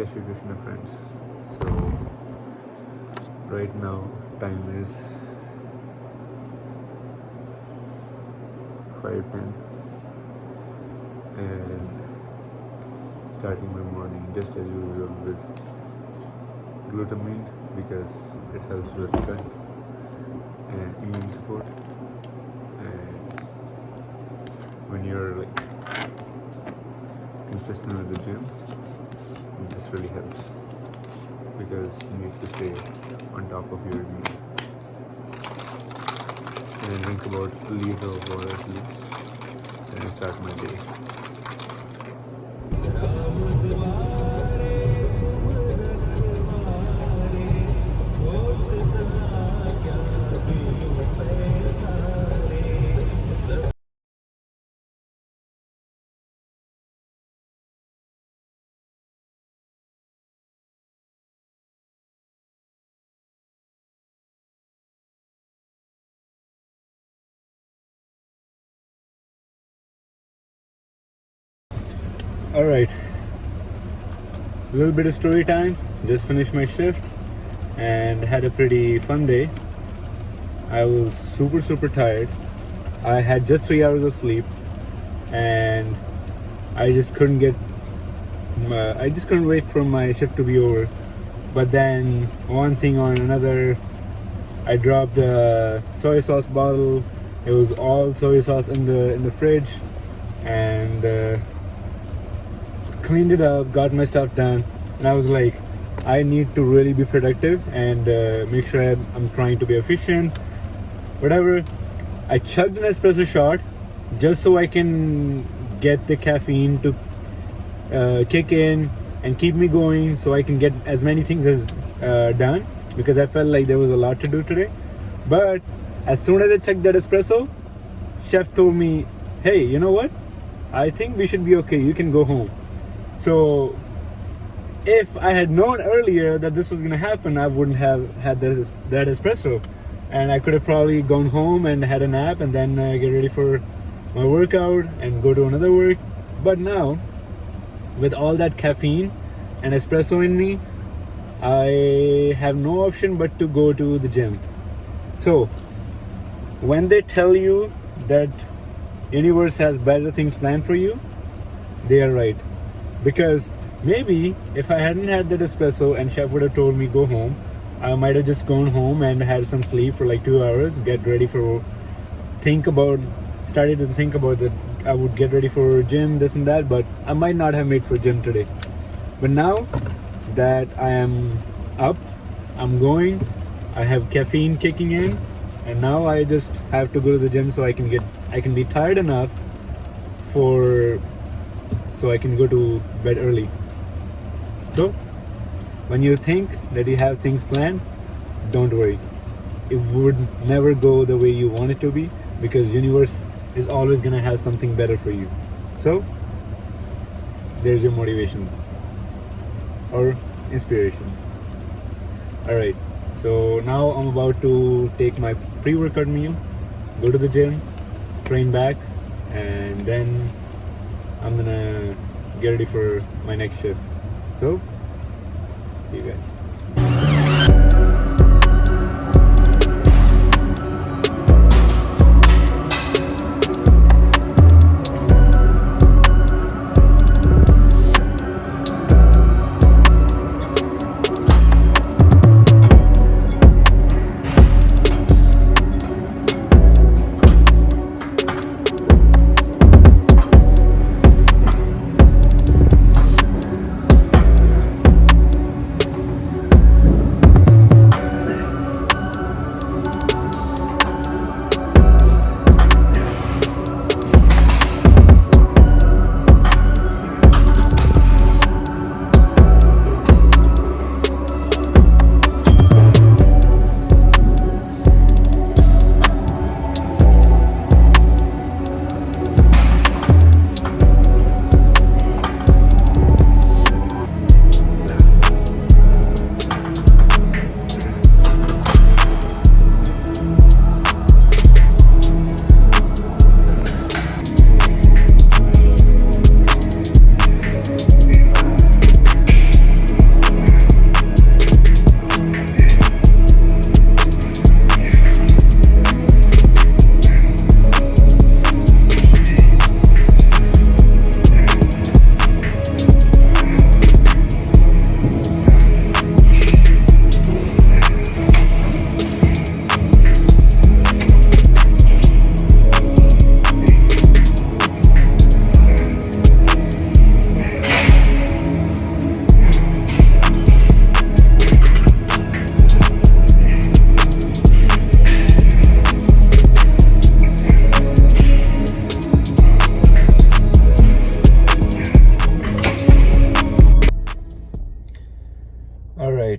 Jai Shri Krishna friends. So right now time is 5:10 and starting my morning just as usual with glutamine because it helps with gut and immune support. And when you're like consistent with the gym, this really helps because you need to stay on top of your immune. And I drink about a liter of water at least, and I start my day. Alright, a little bit of story time. Just finished my shift and had a pretty fun day. I was super tired. I had just 3 hours of sleep and I just couldn't wait for my shift to be over. But then one thing on another, I dropped a soy sauce bottle. It was all soy sauce in the fridge, and cleaned it up, got my stuff done, and I was like, I need to really be productive and make sure I'm trying to be efficient, whatever. I chugged an espresso shot just so I can get the caffeine to kick in and keep me going so I can get as many things as done, because I felt like there was a lot to do today. But as soon as I chugged that espresso, chef told me, hey, you know what, I think we should be okay, you can go home. So if I had known earlier that this was going to happen, I wouldn't have had that espresso, and I could have probably gone home and had a nap and then get ready for my workout and go to another work. But now, with all that caffeine and espresso in me, I have no option but to go to the gym. So when they tell you that universe has better things planned for you, they are right. Because maybe if I hadn't had that espresso and chef would have told me go home, I might have just gone home and had some sleep for like 2 hours, started to think about that I would get ready for gym, this and that, but I might not have made for gym today. But now that I am up, I'm going, I have caffeine kicking in, and now I just have to go to the gym so I can be tired enough so I can go to bed early. So when you think that you have things planned, don't worry. It would never go the way you want it to be, because universe is always gonna have something better for you. So there's your motivation or inspiration. Alright, so now I'm about to take my pre-workout meal, go to the gym, train back, and then I'm gonna get ready for my next shift. So, see you guys.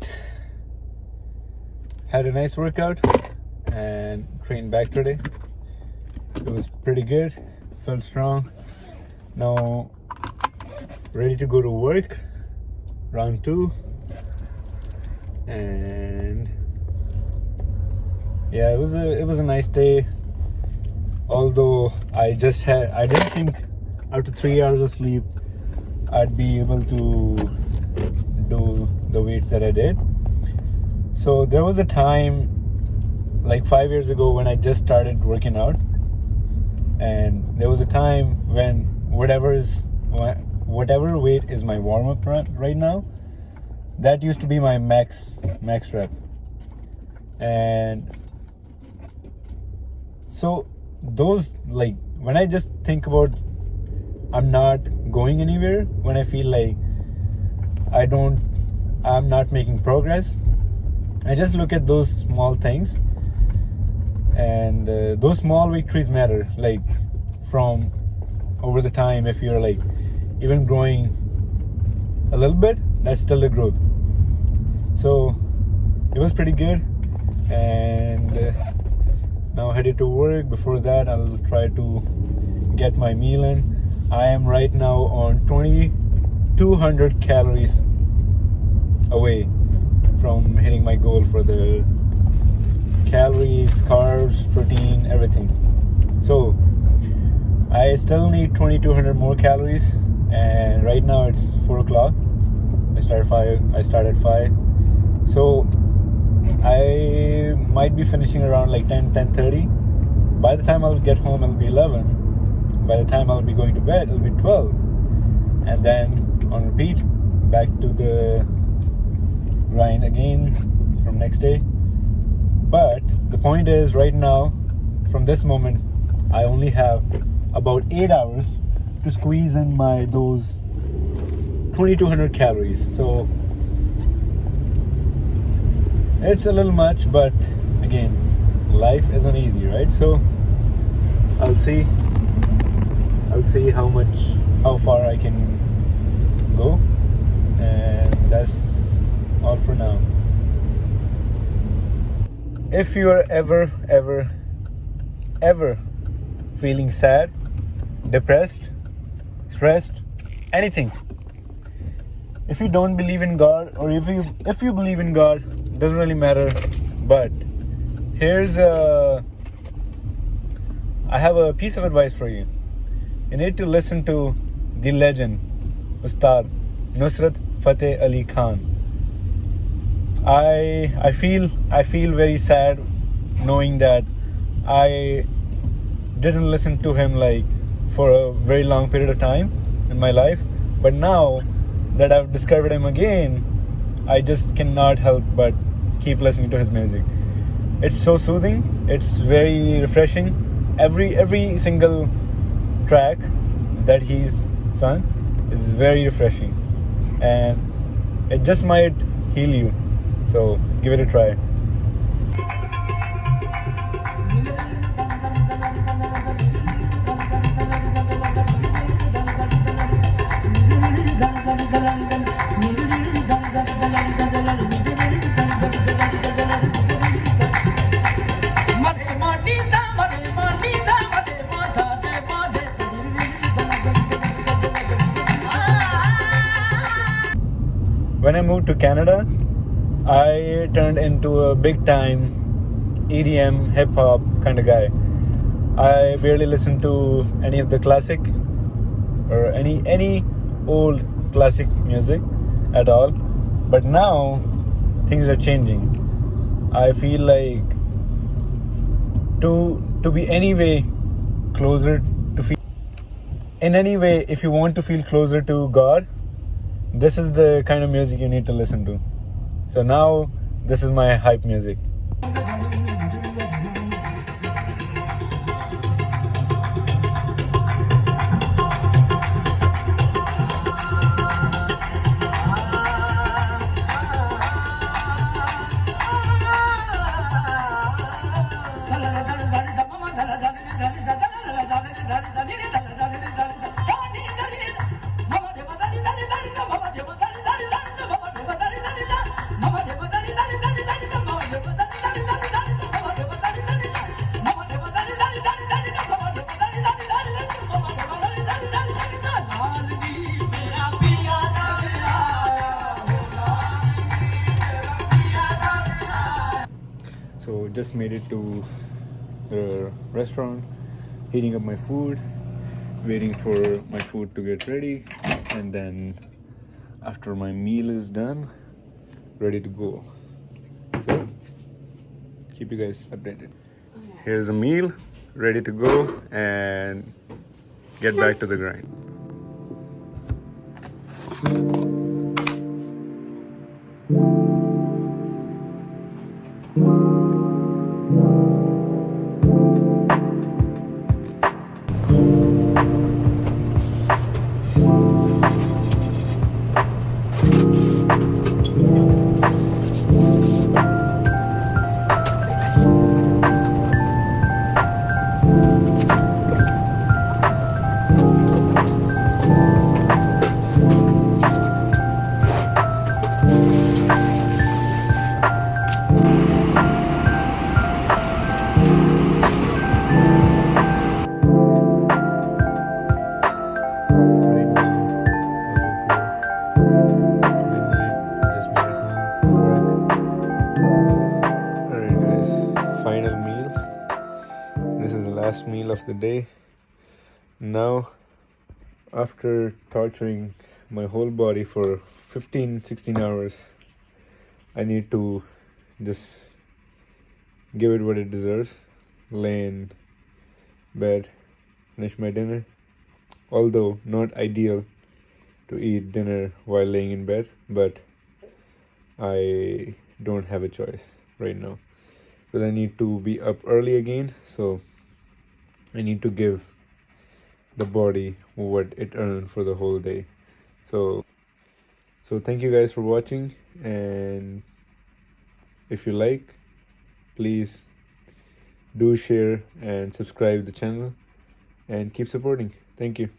right, had a nice workout and trained back today. It was pretty good, felt strong. Now ready to go to work, round 2. And yeah, it was a nice day. Although I didn't think after 3 hours of sleep I'd be able to do the weights that I did. So there was a time like 5 years ago when I just started working out, and there was a time when whatever weight is my warm-up right now, that used to be my max rep. And so those, like, when I just think about I'm not going anywhere, when I feel like I'm not making progress, I just look at those small things, and those small victories matter. Like, from over the time, if you're like even growing a little bit, that's still a growth. So it was pretty good, and now headed to work. Before that, I'll try to get my meal in. I am right now on 2,200 calories away from hitting my goal for the calories, carbs, protein, everything. So I still need 2,200 more calories, and right now it's 4 o'clock. I start at 5. So I might be finishing around like 10:30. By the time I'll get home, it'll be 11. By the time I'll be going to bed, it'll be 12. And then on repeat, back to the grind again from next day. But the point is, right now, from this moment, I only have about 8 hours to squeeze in those 2,200 calories. So it's a little much, but again, life isn't easy, right? So I'll see how far I can go, and that's all for now. If you are ever feeling sad, depressed, stressed, anything, if you don't believe in God, or if you believe in God, doesn't really matter. But I have a piece of advice for you. You need to listen to the legend, Ustad Nusrat Fateh Ali Khan. I feel very sad knowing that I didn't listen to him like for a very long period of time in my life. But now that I've discovered him again, I just cannot help but keep listening to his music. It's so soothing. It's very refreshing. Every single track that he's sung is very refreshing, and it just might heal you. So give it a try. When I moved to Canada, I turned into a big time EDM, hip hop kind of guy. I barely listened to any of the classic or any old classic music at all. But now things are changing. I feel like to be any way closer to feel in any way, if you want to feel closer to God, this is the kind of music you need to listen to. So now this is my hype music. just made it to the restaurant, heating up my food, waiting for my food to get ready, and then after my meal is done, ready to go. So keep you guys updated. Here's a meal ready to go and get back to the grind. Final meal. This is the last meal of the day. Now, after torturing my whole body for 15-16 hours, I need to just give it what it deserves. Lay in bed, finish my dinner. Although not ideal to eat dinner while laying in bed, but I don't have a choice right now. Because I need to be up early again, so I need to give the body what it earned for the whole day. So thank you guys for watching, and if you like, please do share and subscribe the channel and keep supporting. Thank you.